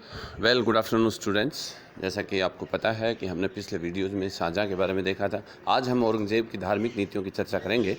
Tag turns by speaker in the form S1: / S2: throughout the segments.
S1: Good afternoon students. जैसा कि आपको पता है कि हमने पिछले वीडियोज़ में शाहजहाँ के बारे में देखा था। आज हम औरंगज़ेब की धार्मिक नीतियों की चर्चा करेंगे।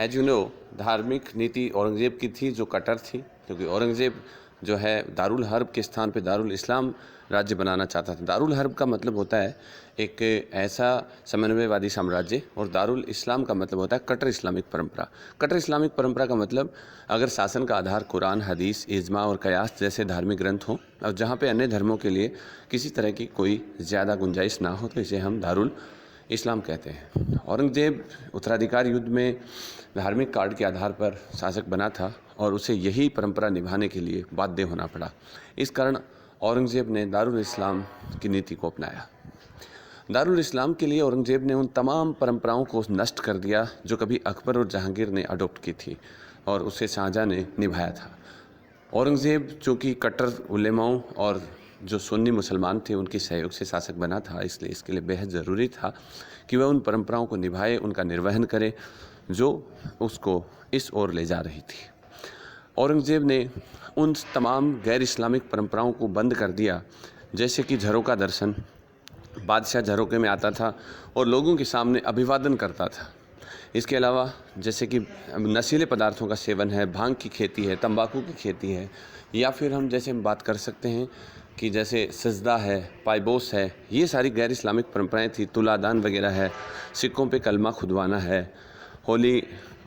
S1: एज यू नो, धार्मिक नीति औरंगज़ेब की थी जो कट्टर थी, क्योंकि औरंगज़ेब जो है दारुल हर्ब के स्थान पे दारुल इस्लाम राज्य बनाना चाहता था। दारुल हर्ब का मतलब होता है एक ऐसा समन्वयवादी साम्राज्य, और दारुल इस्लाम का मतलब होता है कट्टर इस्लामिक परंपरा। कट्टर इस्लामिक परंपरा का मतलब अगर शासन का आधार कुरान, हदीस, इजमा और कयास जैसे धार्मिक ग्रंथ हों, और जहाँ पे अन्य धर्मों के लिए किसी तरह की कोई ज़्यादा गुंजाइश ना हो, तो इसे हम दारुल इस्लाम कहते हैं। औरंगज़ेब उत्तराधिकार युद्ध में धार्मिक कार्ड के आधार पर शासक बना था और उसे यही परंपरा निभाने के लिए बाध्य होना पड़ा। इस कारण औरंगज़ेब ने दारुल इस्लाम की नीति को अपनाया। दारुल इस्लाम के लिए औरंगज़ेब ने उन तमाम परंपराओं को नष्ट कर दिया जो कभी अकबर और जहांगीर ने अडॉप्ट की थी, और उसे शाहजहाँ ने निभाया था। औरंगज़ेब चूँकि कट्टर उलेमाओं और जो सुन्नी मुसलमान थे उनके सहयोग से शासक बना था, इसलिए इसके लिए बेहद ज़रूरी था कि वह उन परंपराओं को निभाए, उनका निर्वहन करे जो उसको इस ओर ले जा रही थी। औरंगज़ेब ने उन तमाम गैर इस्लामिक परंपराओं को बंद कर दिया, जैसे कि झरोका दर्शन। बादशाह झरोके में आता था और लोगों के सामने अभिवादन करता था। इसके अलावा जैसे कि नशीले पदार्थों का सेवन है, भांग की खेती है, तंबाकू की खेती है, या फिर हम बात कर सकते हैं कि जैसे सजदा है, पायबोस है, ये सारी गैर इस्लामिक परंपराएं थी। तुलादान वगैरह है, सिक्कों पे कलमा खुदवाना है, होली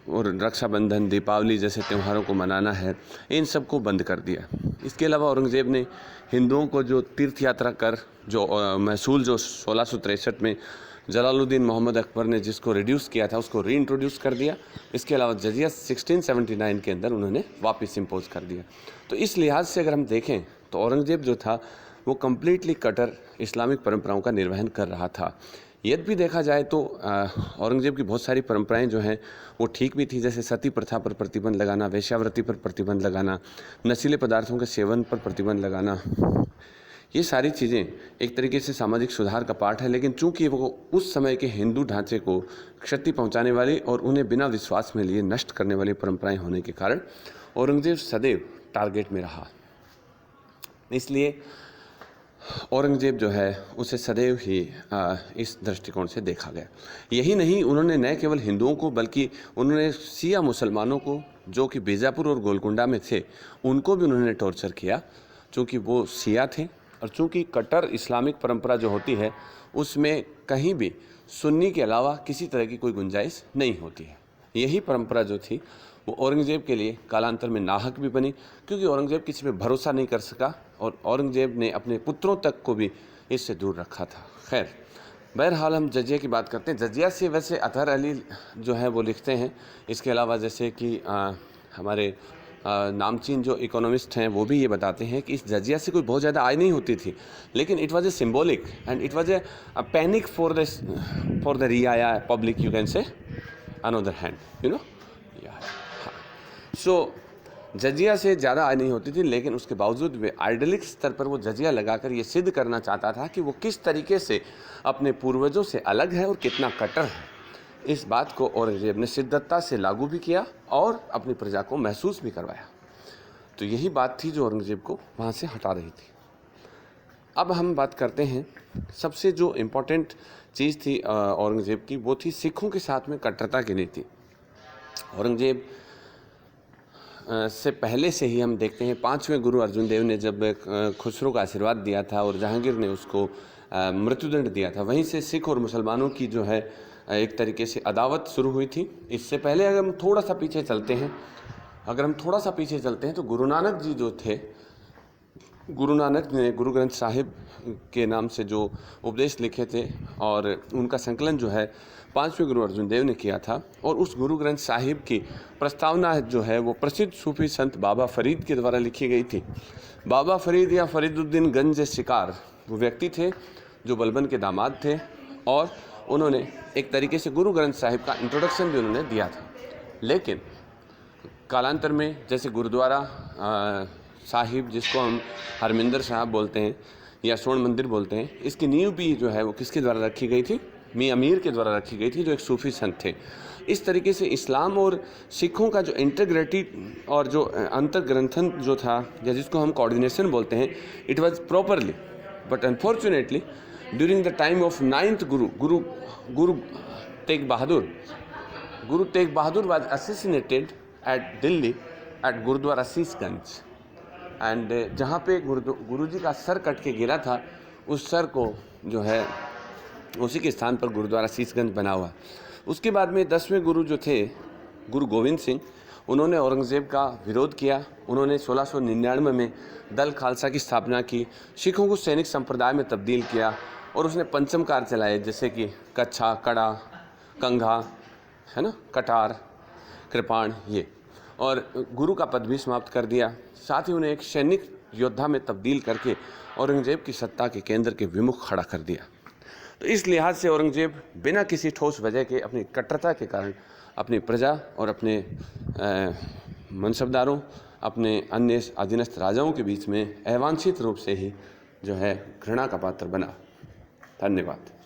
S1: और रक्षाबंधन, दीपावली जैसे त्योहारों को मनाना है, इन सब को बंद कर दिया। इसके अलावा औरंगज़ेब ने हिंदुओं को जो तीर्थ यात्रा कर जो महसूल जो 1663 में जलालुद्दीन मोहम्मद अकबर ने जिसको रिड्यूस किया था, उसको रीइंट्रोड्यूस कर दिया। इसके अलावा जजिया 1679 के अंदर उन्होंने वापस इम्पोज कर दिया। तो इस लिहाज से अगर हम देखें तो औरंगज़ेब जो था वो कम्प्लीटली कट्टर इस्लामिक परंपराओं का निर्वहन कर रहा था। यद्यपि देखा जाए तो औरंगज़ेब की बहुत सारी परंपराएं जो हैं वो ठीक भी थी, जैसे सती प्रथा पर प्रतिबंध लगाना, वेश्यावृत्ति पर प्रतिबंध लगाना, नशीले पदार्थों के सेवन पर प्रतिबंध लगाना। ये सारी चीज़ें एक तरीके से सामाजिक सुधार का पार्ट है, लेकिन चूंकि वो उस समय के हिंदू ढांचे को क्षति पहुंचाने वाली और उन्हें बिना विश्वास में लिए नष्ट करने वाली परंपराएं होने के कारण औरंगज़ेब सदैव टारगेट में रहा। इसलिए औरंगज़ेब जो है उसे सदैव ही इस दृष्टिकोण से देखा गया। यही नहीं, उन्होंने न केवल हिंदुओं को बल्कि उन्होंने सिया मुसलमानों को जो कि बीजापुर और गोलकुंडा में थे उनको भी उन्होंने टॉर्चर किया, चूँकि वो सिया थे। और चूँकि कट्टर इस्लामिक परंपरा जो होती है उसमें कहीं भी सुन्नी के अलावा किसी तरह की कोई गुंजाइश नहीं होती है। यही परंपरा जो थी वो औरंगज़ेब के लिए कालांतर में नाहक भी बनी, क्योंकि औरंगज़ेब किसी पे भरोसा नहीं कर सका और औरंगज़ेब ने अपने पुत्रों तक को भी इससे दूर रखा था। खैर, बहरहाल हम जजिया की बात करते हैं। जजिया से वैसे अतहर अली जो है वो लिखते हैं। इसके अलावा जैसे कि हमारे नामचीन जो इकोनॉमिस्ट हैं वो भी ये बताते हैं कि इस जजिया से कोई बहुत ज़्यादा आय नहीं होती थी, लेकिन it was a symbolic and it was a panic for the रियाया public, you can say another hand, you know. So जजिया से ज़्यादा आय नहीं होती थी, लेकिन उसके बावजूद वे आइडलिक स्तर पर वो जजिया लगाकर ये सिद्ध करना चाहता था कि वो किस तरीके से अपने पूर्वजों से अलग है और कितना कट्टर है। इस बात को औरंगज़ेब ने शिद्दतता से लागू भी किया और अपनी प्रजा को महसूस भी करवाया। तो यही बात थी जो औरंगज़ेब को वहाँ से हटा रही थी। अब हम बात करते हैं, सबसे जो इम्पोर्टेंट चीज़ थी औरंगज़ेब की, वो थी सिखों के साथ में कट्टरता की नीति। औरंगज़ेब से पहले से ही हम देखते हैं 5वें गुरु अर्जुन देव ने जब खुसरो का आशीर्वाद दिया था और जहांगीर ने उसको मृत्युदंड दिया था, वहीं से सिख और मुसलमानों की जो है एक तरीके से अदावत शुरू हुई थी। इससे पहले अगर हम थोड़ा सा पीछे चलते हैं तो गुरु नानक जी जो थे, गुरु नानक ने गुरु ग्रंथ साहिब के नाम से जो उपदेश लिखे थे और उनका संकलन जो है 5वें गुरु अर्जुन देव ने किया था। और उस गुरु ग्रंथ साहिब की प्रस्तावना जो है वो प्रसिद्ध सूफी संत बाबा फरीद के द्वारा लिखी गई थी। बाबा फरीद या फरीदुद्दीन गंज शिकार वो व्यक्ति थे जो बलबन के दामाद थे, और उन्होंने एक तरीके से गुरु ग्रंथ साहिब का इंट्रोडक्शन भी उन्होंने दिया था। लेकिन कालांतर में जैसे गुरुद्वारा साहिब, जिसको हम हरमिंदर साहब बोलते हैं या स्वर्ण मंदिर बोलते हैं, इसकी नींव भी जो है वो किसके द्वारा रखी गई थी? मियाँ मीर के द्वारा रखी गई थी, जो एक सूफी संत थे। इस तरीके से इस्लाम और सिखों का जो इंटीग्रिटी और जो अंतर ग्रंथन जो था, या जिसको हम कोऑर्डिनेशन बोलते हैं, it was properly, but unfortunately during the time of 9th Guru Tegh Bahadur was assassinated at Delhi at Gurudwara Sheeshganj, and जहाँ पे गुरुजी का सर कट के गिरा था, उस सर को जो है उसी के स्थान पर गुरुद्वारा शीशगंज बना हुआ। उसके बाद में 10वें गुरु जो थे गुरु गोविंद सिंह, उन्होंने औरंगज़ेब का विरोध किया। उन्होंने 1699 में दल खालसा की स्थापना की, सिखों को सैनिक संप्रदाय में तब्दील किया और उसने पंचमकार चलाए, जैसे कि कच्छा, कड़ा, कंघा, है ना, कटार, कृपाण, ये, और गुरु का पद भी समाप्त कर दिया। साथ ही उन्हें एक सैनिक योद्धा में तब्दील करके औरंगज़ेब की सत्ता के केंद्र के विमुख खड़ा कर दिया। तो इस लिहाज से औरंगज़ेब बिना किसी ठोस वजह के, अपनी कट्टरता के कारण, अपनी प्रजा और अपने मनसबदारों, अपने अन्य अधीनस्थ राजाओं के बीच में अवांछित रूप से ही जो है घृणा का पात्र बना। धन्यवाद।